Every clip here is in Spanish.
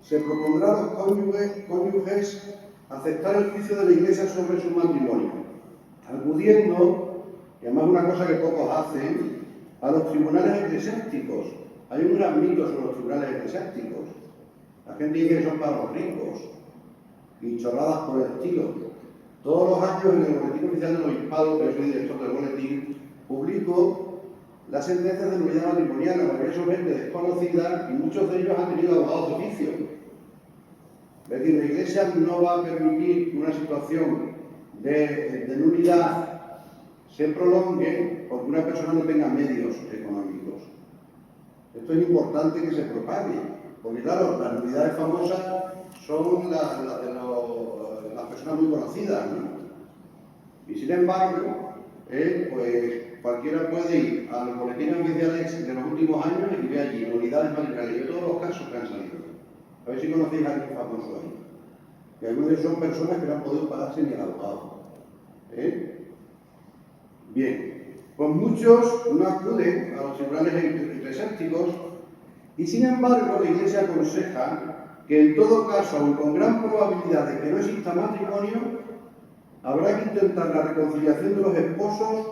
se propondrá a los cónyuges aceptar el juicio de la Iglesia sobre su matrimonio, acudiendo, y además una cosa que pocos hacen, a los tribunales eclesiásticos. Hay un gran mito sobre los tribunales eclesiásticos. La gente dice que son para los ricos y chorradas por el estilo. Todos los años en el Boletín Oficial del Obispado, que yo soy director del boletín, publico las sentencias de nulidad matrimonial. La mayoría son gente desconocida y muchos de ellos han tenido abogados de oficio. Es decir, la Iglesia no va a permitir una situación de nulidad se prolongue porque una persona no tenga medios económicos. Esto es importante que se propague, porque claro, las nulidades famosas son las de las personas muy conocidas, ¿no? Y sin embargo, pues cualquiera puede ir a los boletines oficiales de los últimos años y ve allí nulidades matrimoniales de todos los casos que han salido. A ver si conocéis a alguien famoso ahí. Que algunos de ellos son personas que no han podido pagarse ni el abogado. Bien, pues muchos no acuden a los tribunales eclesiásticos y sin embargo la Iglesia aconseja que en todo caso, aun con gran probabilidad de que no exista matrimonio, habrá que intentar la reconciliación de los esposos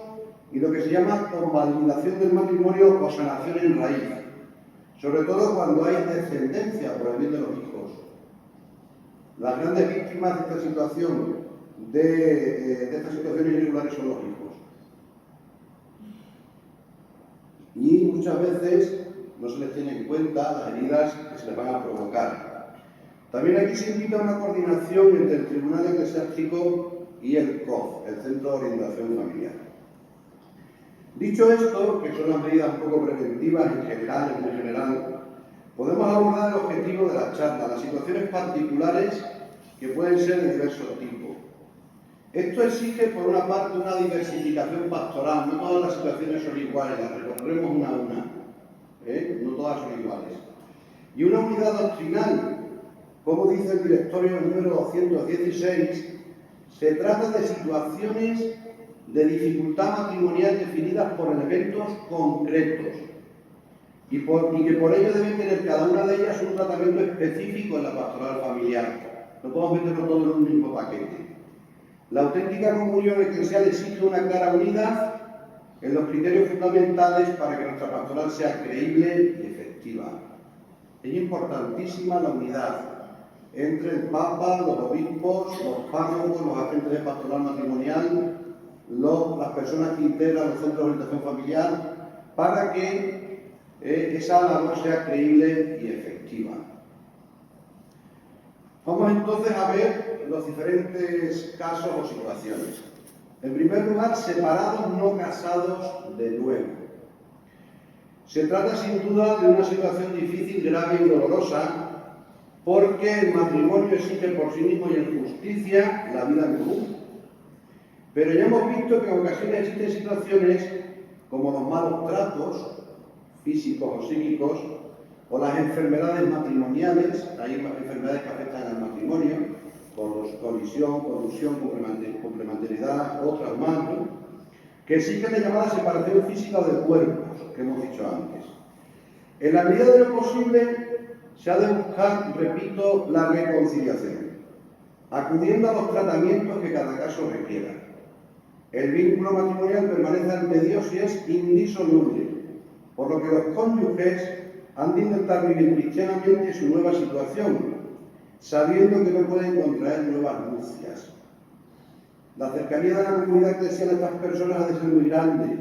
y lo que se llama convalidación del matrimonio o sanación en raíz, sobre todo cuando hay descendencia por el bien de los hijos. Las grandes víctimas de esta situación, de estas situaciones irregulares son los hijos. Y muchas veces no se les tiene en cuenta las heridas que se les van a provocar. También aquí se invita a una coordinación entre el Tribunal Eclesiástico y el COF, el Centro de Orientación Familiar. Dicho esto, que son las medidas un poco preventivas en general, podemos abordar el objetivo de la charla, las situaciones particulares que pueden ser de diversos tipos. Esto exige, por una parte, una diversificación pastoral. No todas las situaciones son iguales, las recorremos una a una. No todas son iguales. Y una unidad doctrinal, como dice el directorio número 216, se trata de situaciones de dificultad matrimonial definidas por elementos concretos y que por ello deben tener cada una de ellas un tratamiento específico en la pastoral familiar. No podemos meterlo todo en un mismo paquete. La auténtica comunión eclesial exige una clara unidad en los criterios fundamentales para que nuestra pastoral sea creíble y efectiva. Es importantísima la unidad entre el Papa, los obispos, los párrocos, los agentes de pastoral matrimonial, las personas que integran los centros de orientación familiar, para que esa labor sea creíble y efectiva. Vamos entonces a ver los diferentes casos o situaciones. En primer lugar, separados no casados de nuevo. Se trata sin duda de una situación difícil, grave y dolorosa, porque el matrimonio exige por sí mismo y en justicia la vida en común. Pero ya hemos visto que en ocasiones existen situaciones como los malos tratos, físicos o psíquicos, o las enfermedades matrimoniales. Hay enfermedades que afectan al matrimonio, colisión, colusión, complementariedad, otras más, ¿no?, que exigen la llamada separación física de cuerpos, que hemos dicho antes. En la medida de lo posible, se ha de buscar, repito, la reconciliación, acudiendo a los tratamientos que cada caso requiera. El vínculo matrimonial permanece ante Dios y es indisoluble, por lo que los cónyuges han de intentar vivir cristianamente su nueva situación, sabiendo que no pueden contraer nuevas nupcias. La cercanía de la comunidad eclesial a estas personas ha de ser muy grande.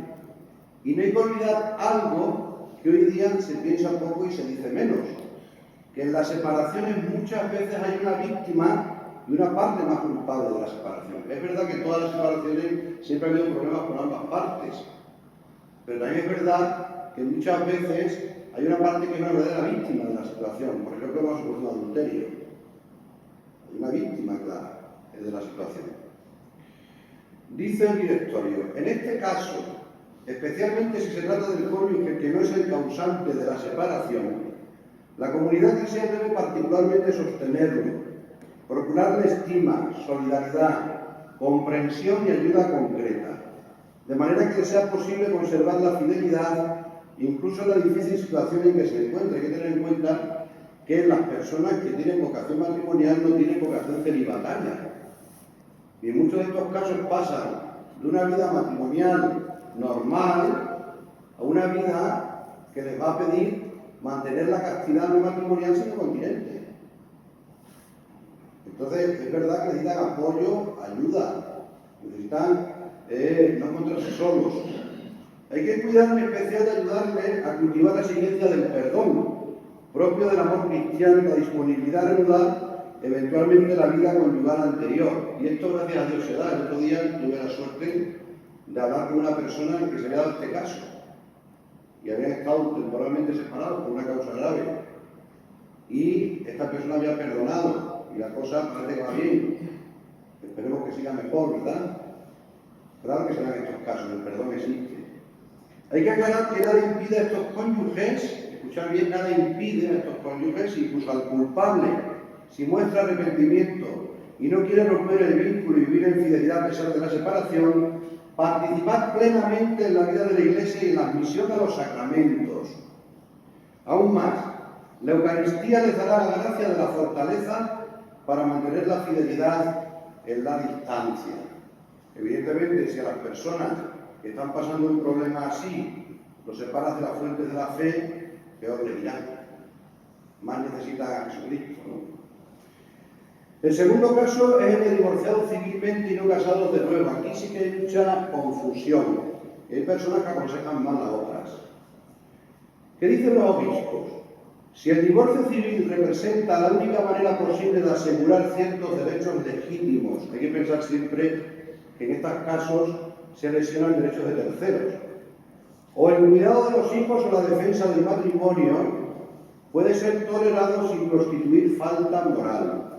Y no hay que olvidar algo que hoy día se piensa poco y se dice menos, que en las separaciones muchas veces hay una víctima y una parte más culpable de la separación. Es verdad que en todas las separaciones siempre ha habido problemas por ambas partes, pero también es verdad que muchas veces hay una parte que es una verdadera víctima de la situación. Por ejemplo, cuando se produce un adulterio. Hay una víctima clara de la situación. Dice el directorio, en este caso, especialmente si se trata del cónyuge que no es el causante de la separación, la comunidad eclesial debe particularmente sostenerlo, procurarle estima, solidaridad, comprensión y ayuda concreta, de manera que le sea posible conservar la fidelidad incluso en la difícil situación en que se encuentra. Hay que tener en cuenta que las personas que tienen vocación matrimonial no tienen vocación celibataria. Y en muchos de estos casos pasan de una vida matrimonial normal a una vida que les va a pedir mantener la castidad no matrimonial sino continente. Entonces, es verdad que necesitan apoyo, ayuda, necesitan no encontrarse solos. Hay que cuidar en especial de ayudarles a cultivar la exigencia del perdón, propio del amor cristiano y la disponibilidad a reanudar eventualmente la vida conyugal anterior. Y esto, gracias a Dios, se da. El otro día tuve la suerte de hablar con una persona en que se había dado este caso y habían estado temporalmente separados por una causa grave. Y esta persona había perdonado y la cosa parece que va bien. Esperemos que siga mejor, ¿verdad? Claro que se dan estos casos, el perdón existe. Hay que aclarar que nada impide a estos cónyuges, escuchar bien, nada impide a estos cónyuges, incluso al culpable, si muestra arrepentimiento y no quiere romper el vínculo y vivir en fidelidad a pesar de la separación, participar plenamente en la vida de la Iglesia y en la admisión a los sacramentos. Aún más, la Eucaristía les dará la gracia de la fortaleza para mantener la fidelidad en la distancia. Evidentemente, si a las personas que están pasando un problema así los separas de las fuentes de la fe, peor le dirán. Más necesitan a Jesucristo, ¿no? El segundo caso es el de divorciados civilmente y no casados de nuevo. Aquí sí que hay mucha confusión. Hay personas que aconsejan mal a otras. ¿Qué dicen los obispos? Si el divorcio civil representa la única manera posible de asegurar ciertos derechos legítimos, hay que pensar siempre que en estos casos se lesionan derechos de terceros, o el cuidado de los hijos o la defensa del matrimonio, puede ser tolerado sin constituir falta moral.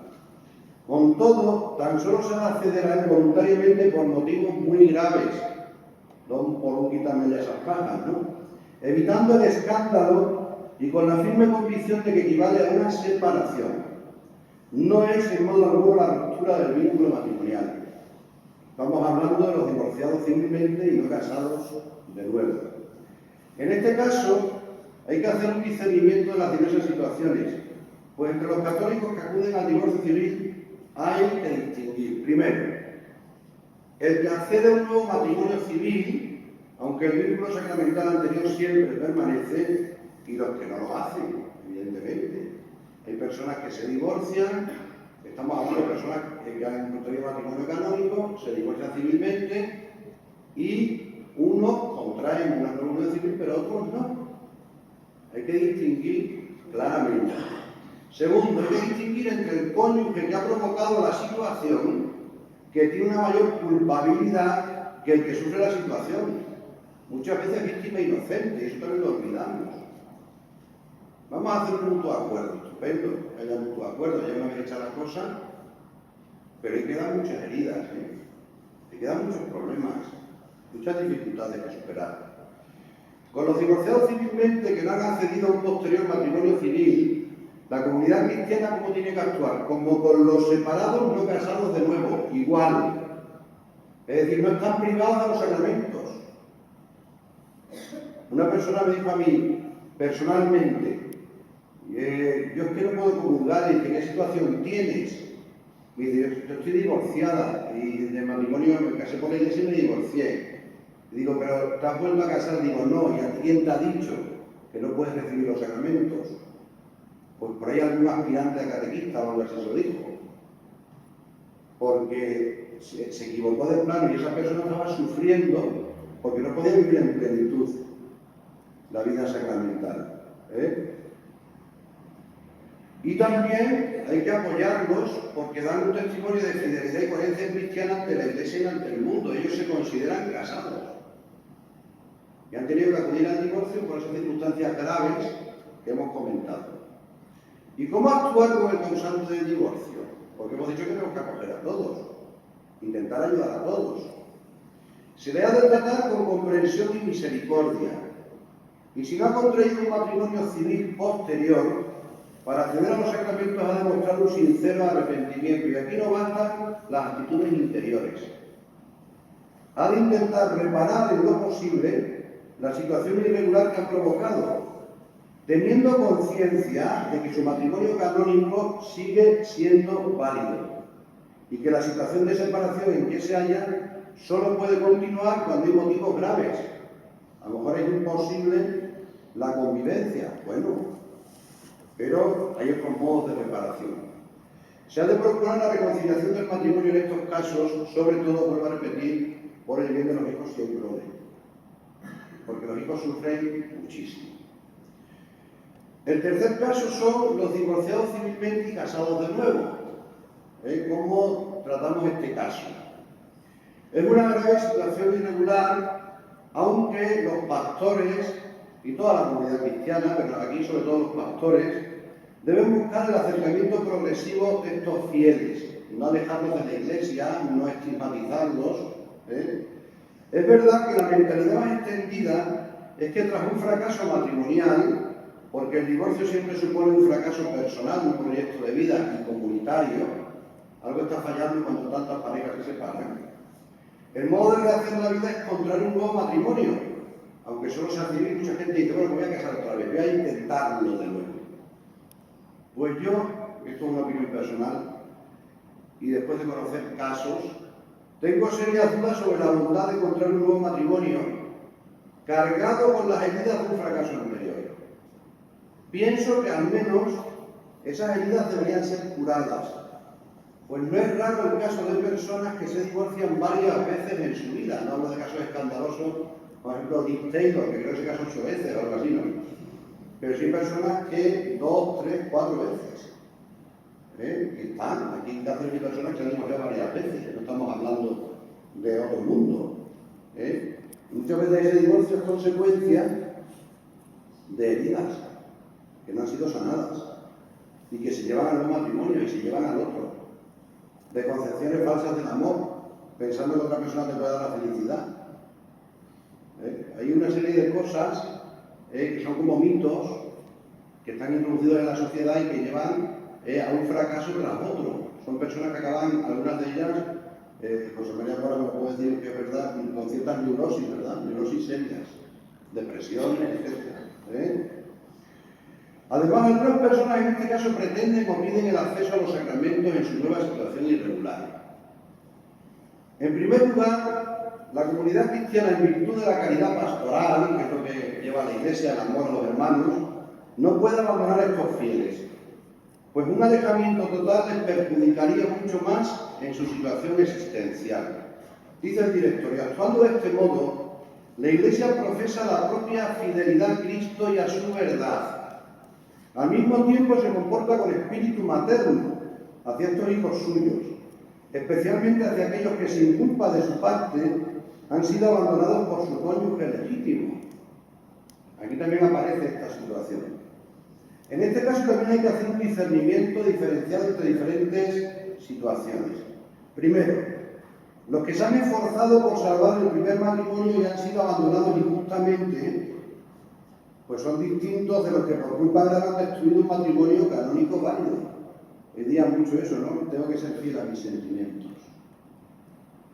Con todo, tan solo se va a acceder a él voluntariamente por motivos muy graves, don por un quítame de esas pajas, ¿no? Evitando el escándalo y con la firme convicción de que equivale a una separación. No es en modo alguno la ruptura del vínculo matrimonial. Estamos hablando de los divorciados civilmente y no casados de nuevo. En este caso, hay que hacer un discernimiento de las diversas situaciones, pues entre los católicos que acuden al divorcio civil hay que distinguir. Primero, el que accede a un nuevo matrimonio civil, aunque el vínculo sacramental anterior siempre permanece, y los que no lo hacen, evidentemente. Hay personas que se divorcian, estamos hablando de personas que han contraído matrimonio canónico, se divorcian civilmente y unos contraen una nueva unión civil, pero otros no. Hay que distinguir claramente. Segundo, hay que distinguir entre el cónyuge que ha provocado la situación, que tiene una mayor culpabilidad que el que sufre la situación. Muchas veces víctima inocente, y eso también lo olvidamos. Vamos a hacer un mutuo acuerdo, estupendo, que haya un mutuo acuerdo, ya una vez hecha la cosa, pero ahí quedan muchas heridas, ahí quedan muchos problemas, muchas dificultades que superar. Con los divorciados civilmente que no han accedido a un posterior matrimonio civil, la comunidad cristiana, ¿cómo tiene que actuar? Como con los separados no casados de nuevo, igual. Es decir, no están privados de los sacramentos. Una persona me dijo a mí, personalmente, yo es que no puedo comulgar, ¿y qué situación tienes? Me dice, yo estoy divorciada y de matrimonio me casé por la iglesia y me divorcié. Y digo, pero ¿te has vuelto a casar? Digo, no, ¿y a quién te ha dicho que no puedes recibir los sacramentos? Pues por ahí algún aspirante a catequista o algo así se lo dijo. Porque se equivocó de plano y esa persona estaba sufriendo porque no podía vivir en plenitud la vida sacramental. Y también hay que apoyarlos porque dan un testimonio de fidelidad y coherencia cristiana ante la Iglesia y ante el mundo. Ellos se consideran casados y han tenido que acudir al divorcio por esas circunstancias graves que hemos comentado. ¿Y cómo actuar con el causante del divorcio? Porque hemos dicho que tenemos que acoger a todos, intentar ayudar a todos. Se le ha de tratar con comprensión y misericordia. Y si no ha contraído un matrimonio civil posterior, para acceder a los sacramentos ha de mostrar un sincero arrepentimiento. Y aquí no bastan las actitudes interiores. Ha de intentar reparar en lo posible la situación irregular que ha provocado. teniendo conciencia de que su matrimonio canónico sigue siendo válido y que la situación de separación en que se halla solo puede continuar cuando hay motivos graves. A lo mejor es imposible la convivencia, bueno, pero hay otros modos de reparación. Se ha de procurar la reconciliación del matrimonio en estos casos, sobre todo, vuelvo a repetir, por el bien de los hijos y el prole, porque los hijos sufren muchísimo. El tercer caso son los divorciados civilmente y casados de nuevo. ¿Cómo tratamos este caso? Es una grave situación irregular, aunque los pastores y toda la comunidad cristiana, pero aquí sobre todo los pastores, deben buscar el acercamiento progresivo de estos fieles, no alejarlos de la Iglesia, no estigmatizarlos. Es verdad que la mentalidad más extendida es que tras un fracaso matrimonial, porque el divorcio siempre supone un fracaso personal, un proyecto de vida y comunitario, algo está fallando cuando tantas parejas se separan. El modo de rehacer la vida es encontrar un nuevo matrimonio, aunque solo sea civil. Mucha gente dice, bueno, me voy a casar otra vez, voy a intentarlo de nuevo. Pues yo, esto es una opinión personal, y después de conocer casos, tengo serias dudas sobre la voluntad de encontrar un nuevo matrimonio cargado con las heridas de un fracaso anterior. Pienso que al menos esas heridas deberían ser curadas, pues no es raro el caso de personas que se divorcian varias veces en su vida. No hablo de casos escandalosos, por ejemplo, Dick Taylor, que creo que se casó 8 veces o algo así, ¿no? Pero sí personas que 2, 3, 4 veces. Que están, aquí en casos de personas que han divorciado varias veces, no estamos hablando de otro mundo. Muchas veces ese divorcio es consecuencia de heridas que no han sido sanadas y que se llevan al nuevo matrimonio y se llevan al otro, de concepciones falsas del amor, pensando que otra persona te puede dar la felicidad. Hay una serie de cosas que son como mitos que están introducidos en la sociedad y que llevan a un fracaso tras otro. Son personas que acaban, algunas de ellas, José María ahora me puede decir que es verdad, con ciertas neurosis, ¿verdad? Neurosis serias, depresiones, etc. Además, algunas personas en este caso pretenden o piden el acceso a los sacramentos en su nueva situación irregular. En primer lugar, la comunidad cristiana, en virtud de la caridad pastoral, que es lo que lleva a la Iglesia, el amor a los hermanos, no puede abandonar a estos fieles, pues un alejamiento total les perjudicaría mucho más en su situación existencial. Dice el director, y actuando de este modo, la Iglesia profesa la propia fidelidad a Cristo y a su verdad. Al mismo tiempo se comporta con espíritu materno hacia estos hijos suyos, especialmente hacia aquellos que sin culpa de su parte han sido abandonados por su cónyuge legítimo. Aquí también aparece esta situación. En este caso también hay que hacer un discernimiento diferenciado entre diferentes situaciones. Primero, los que se han esforzado por salvar el primer matrimonio y han sido abandonados injustamente, pues son distintos de los que por culpa de él han destruido un matrimonio canónico válido. Hoy día mucho eso, ¿no? Tengo que ser fiel a mis sentimientos.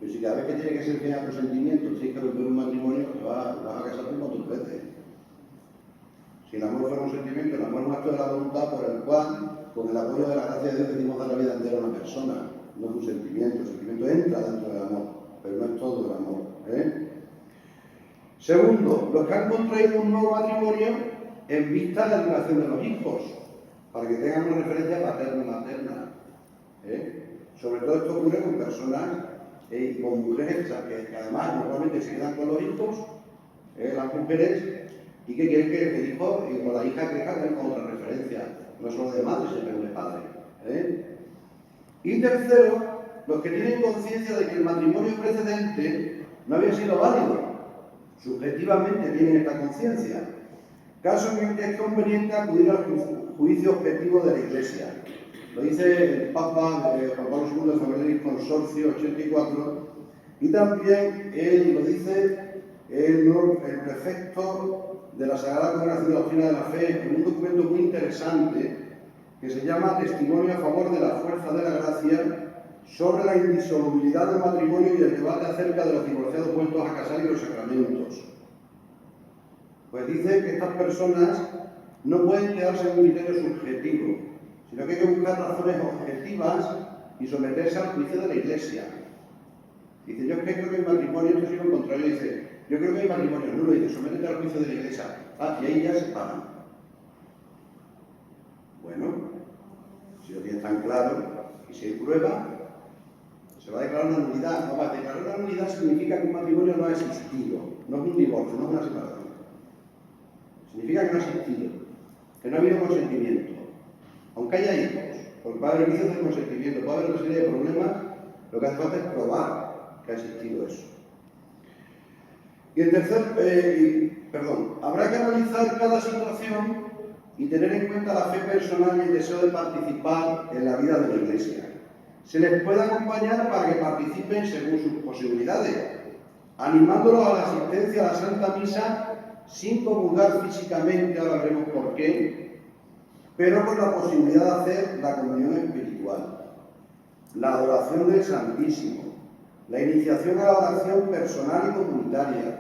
Pero si cada vez que tienes que ser fiel a tus sentimientos tienes que romper un matrimonio, te vas a casar con tus veces. Si el amor fuera un sentimiento, el amor es un acto de la voluntad por el cual, con el apoyo de la gracia de Dios, decimos dar la vida entera a una persona. No es un sentimiento, el sentimiento entra dentro del amor, pero no es todo el amor. Segundo, los que han contraído un nuevo matrimonio en vista de la educación de los hijos, para que tengan una referencia paterna y materna. Sobre todo esto ocurre con personas y con mujeres que además normalmente se quedan con los hijos, las mujeres, y que quieren que el hijo o la hija crezca con otra referencia, no solo de madre, sino de padre. Y tercero, los que tienen conciencia de que el matrimonio precedente no había sido válido. Subjetivamente tienen esta conciencia, caso en el que es conveniente acudir al juicio objetivo de la Iglesia. Lo dice el Papa Juan Pablo II de Familiaris Consorcio 84, y también lo dice el prefecto de la Sagrada Congregación de la Doctrina de la Fe en un documento muy interesante que se llama Testimonio a favor de la fuerza de la gracia sobre la indisolubilidad del matrimonio y el debate acerca de los divorciados puestos a casar y los sacramentos. Pues dice que estas personas no pueden quedarse en un criterio subjetivo, sino que hay que buscar razones objetivas y someterse al juicio de la Iglesia. Dice, yo creo que el matrimonio, esto es lo contrario, dice, yo creo que el matrimonio es nulo, dice, sométete al juicio de la Iglesia. Y ahí ya se paran. Bueno, si lo tienes tan claro, y si hay prueba, se va a declarar una nulidad. No, para declarar una nulidad significa que un matrimonio no ha existido, no es un divorcio, no es una separación. Significa que no ha existido, que no ha habido consentimiento. Aunque haya hijos, porque puede haber vicios de consentimiento, puede haber una serie de problemas, lo que hace falta es probar que ha existido eso. Y en habrá que analizar cada situación y tener en cuenta la fe personal y el deseo de participar en la vida de la Iglesia. Se les puede acompañar para que participen según sus posibilidades, animándolos a la asistencia a la Santa Misa sin comulgar físicamente, ahora veremos por qué, pero con la posibilidad de hacer la comunión espiritual, la adoración del Santísimo, la iniciación a la oración personal y comunitaria,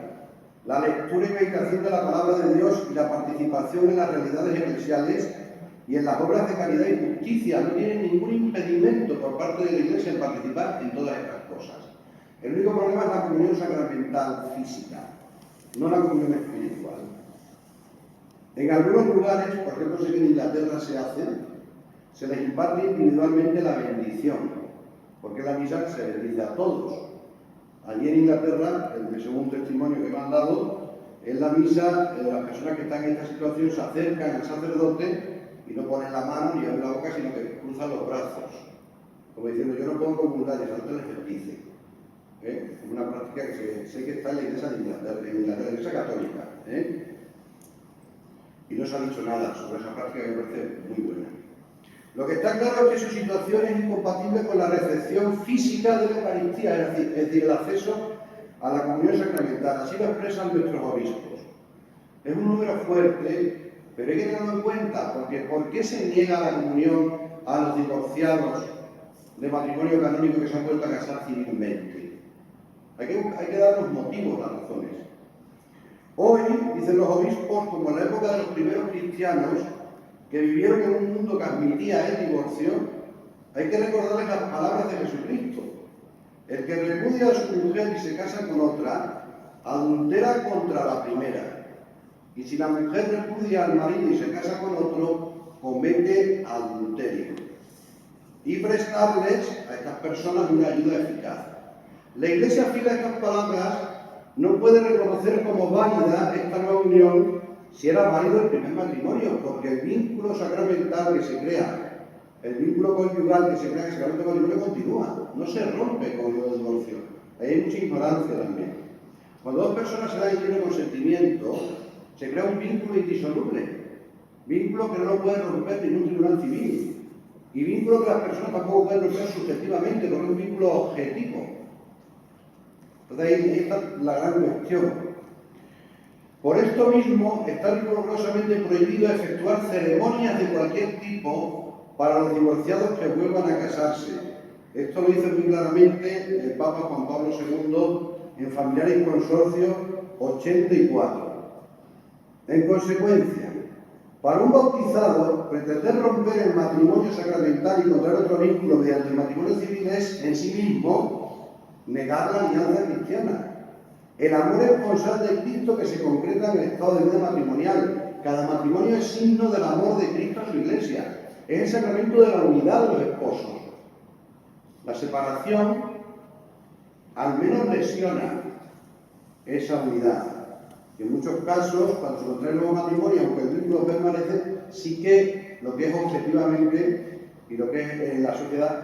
la lectura y meditación de la palabra de Dios y la participación en las realidades eclesiales y en las obras de caridad y justicia. No tienen ningún impedimento por parte de la Iglesia en participar en todas estas cosas. El único problema es la comunión sacramental física, no la comunión espiritual. En algunos lugares, por ejemplo, sé que en Inglaterra se les imparte individualmente la bendición, porque la misa se bendice a todos. Allí en Inglaterra, según un testimonio que me han dado, en la misa las personas que están en esta situación se acercan al sacerdote y no ponen la mano ni abren la boca, sino que cruzan los brazos, como diciendo, yo no puedo comulgar, y el sacerdote les bendice. Es una práctica que sé que está en la Iglesia de Inglaterra, en la Iglesia Católica. Y no se ha dicho nada sobre esa práctica que me parece muy buena. Lo que está claro es que su situación es incompatible con la recepción física de la Eucaristía, es decir, el acceso a la comunión sacramental. Así lo expresan nuestros obispos. Es un número fuerte, pero hay que tenerlo en cuenta, porque ¿por qué se niega la comunión a los divorciados de matrimonio canónico que se han vuelto a casar civilmente? Hay que dar los motivos, las razones. Hoy, dicen los obispos, como en la época de los primeros cristianos, que vivieron en un mundo que admitía el divorcio, hay que recordarles las palabras de Jesucristo. El que repudia a su mujer y se casa con otra, adultera contra la primera. Y si la mujer repudia al marido y se casa con otro, comete adulterio. Y prestarles a estas personas una ayuda eficaz. La Iglesia, fiel a estas palabras, no puede reconocer como válida esta nueva unión si era válido el primer matrimonio, porque el vínculo sacramental que se crea, el vínculo conyugal que se crea en el sacramento matrimonio continúa, no se rompe con el divorcio. Ahí hay mucha ignorancia también. Cuando dos personas se dan el libre consentimiento, se crea un vínculo indisoluble, vínculo que no lo puede romper ningún tribunal civil, y vínculo que las personas tampoco pueden romper subjetivamente, porque es un vínculo objetivo. Entonces ahí está la gran cuestión. Por esto mismo, está rigurosamente prohibido efectuar ceremonias de cualquier tipo para los divorciados que vuelvan a casarse. Esto lo dice muy claramente el Papa Juan Pablo II en Familiaris Consorcio 84. En consecuencia, para un bautizado, pretender romper el matrimonio sacramental y contraer otro vínculo mediante el matrimonio civil es, en sí mismo, negar la alianza cristiana. El amor esponsal de Cristo que se concreta en el estado de vida matrimonial. Cada matrimonio es signo del amor de Cristo a su Iglesia. Es el sacramento de la unidad de los esposos. La separación, al menos lesiona esa unidad. En muchos casos, cuando se contrae el nuevo matrimonio, aunque el vínculo permanece, sí que lo que es objetivamente y lo que es en la sociedad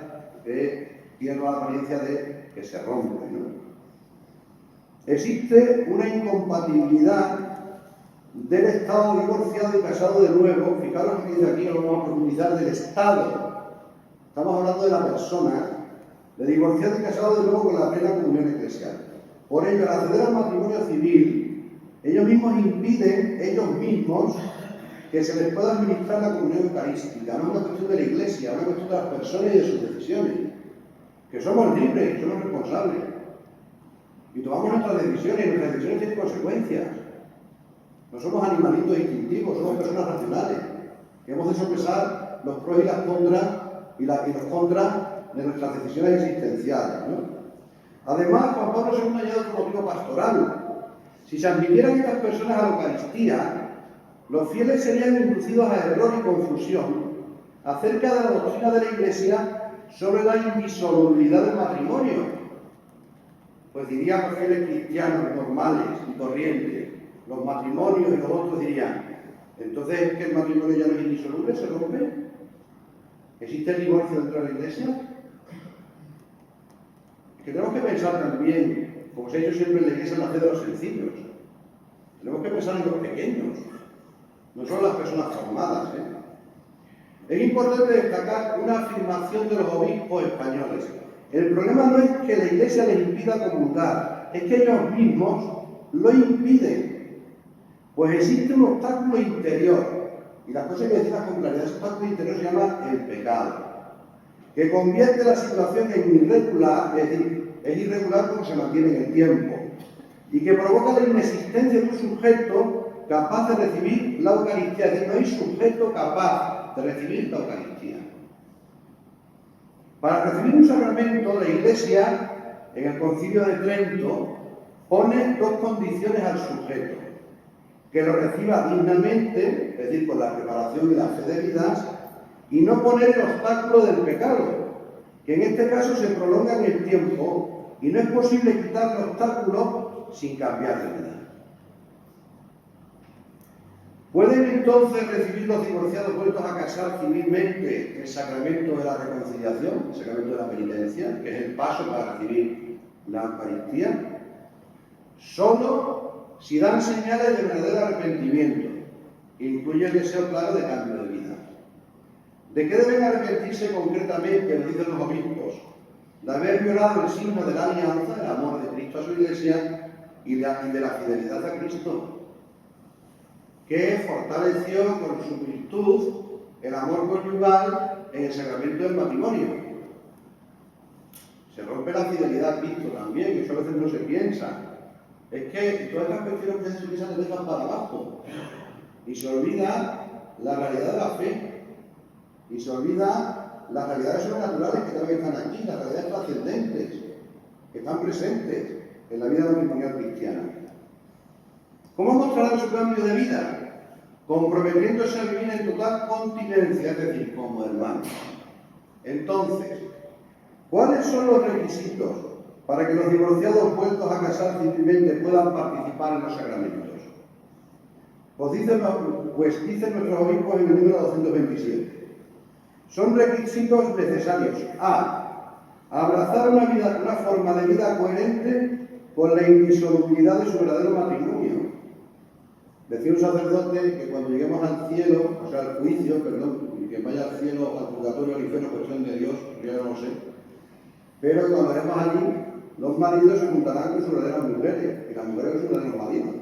tiene la apariencia de que se rompe, ¿no? Existe una incompatibilidad del Estado divorciado y casado de nuevo. Fijaros que dice aquí, lo vamos a profundizar, del Estado. Estamos hablando de la persona, de divorciado y casado de nuevo con la plena comunión eclesial. Por ello, al acceder al matrimonio civil, ellos mismos impiden, que se les pueda administrar la comunión eucarística. No es una cuestión de la Iglesia, es una cuestión de las personas y de sus decisiones. Que somos libres, somos responsables. Y tomamos nuestras decisiones tienen consecuencias. No somos animalitos instintivos, somos personas racionales. Que hemos de sopesar los pros y las contras y los contras de nuestras decisiones existenciales, ¿no? Además, Juan Pablo II añade otro motivo pastoral. Si se admitieran estas personas a la Eucaristía, los fieles serían inducidos a error y confusión acerca de la doctrina de la Iglesia sobre la indisolubilidad del matrimonio. Pues dirían los fieles cristianos normales y corrientes, los matrimonios y los otros dirían, entonces ¿es que el matrimonio ya no es indisoluble, se rompe? ¿Existe el divorcio dentro de la Iglesia? Que tenemos que pensar también, como se ha hecho siempre en la Iglesia, en la fe de los sencillos. Tenemos que pensar en los pequeños, no solo las personas formadas. Es importante destacar una afirmación de los obispos españoles. El problema no es que la Iglesia les impida comulgar, es que ellos mismos lo impiden. Pues existe un obstáculo interior, y las cosas hay que decirlas con claridad. Ese obstáculo interior se llama el pecado, que convierte la situación en irregular, es decir, es irregular como se mantiene en el tiempo, y que provoca la inexistencia de un sujeto capaz de recibir la Eucaristía, es decir, no hay sujeto capaz de recibir la Eucaristía. Para recibir un sacramento, la Iglesia, en el Concilio de Trento, pone dos condiciones al sujeto: que lo reciba dignamente, es decir, con la preparación y la fidelidad, y no poner el obstáculo del pecado, que en este caso se prolonga en el tiempo y no es posible quitar el obstáculo sin cambiar de vida. ¿Pueden entonces recibir los divorciados vueltos a casar civilmente el sacramento de la reconciliación, el sacramento de la penitencia, que es el paso para recibir la Eucaristía? Solo si dan señales de verdadero arrepentimiento, que incluye el deseo claro de cambio de vida. ¿De qué deben arrepentirse concretamente, nos dicen los obispos? De haber violado el signo de la alianza, el amor de Cristo a su Iglesia y de la fidelidad a Cristo, que fortaleció con su virtud el amor conyugal en el sacramento del matrimonio. Se rompe la fidelidad a Cristo también, eso a veces no se piensa. Es que todas estas cuestiones que se piensan se dejan para abajo y se olvida la realidad de la fe y se olvida las realidades sobrenaturales que también están aquí, las realidades trascendentes que están presentes en la vida matrimonial cristiana. ¿Cómo mostrarán su cambio de vida? Comprometiéndose a vivir en total continencia, es decir, como hermanos. Entonces, ¿cuáles son los requisitos para que los divorciados vueltos a casar civilmente puedan participar en los sacramentos? Pues dicen nuestros obispos en el número 227. Son requisitos necesarios: a. Abrazar una forma de vida coherente con la indisolubilidad de su verdadero matrimonio. Decía un sacerdote que cuando lleguemos al cielo, o sea, al juicio, perdón, y que vaya al cielo, al purgatorio, al infierno, cuestión de Dios, yo no lo sé, pero cuando vayamos allí, los maridos se juntarán con sus verdaderas mujeres, y las mujeres con sus verdaderos maridos.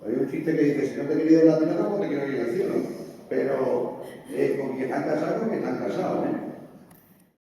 Hay un chiste que dice: si no te he querido en la tierra, pues te quiero ir al cielo. Pero con quien están casados, con quien están casados.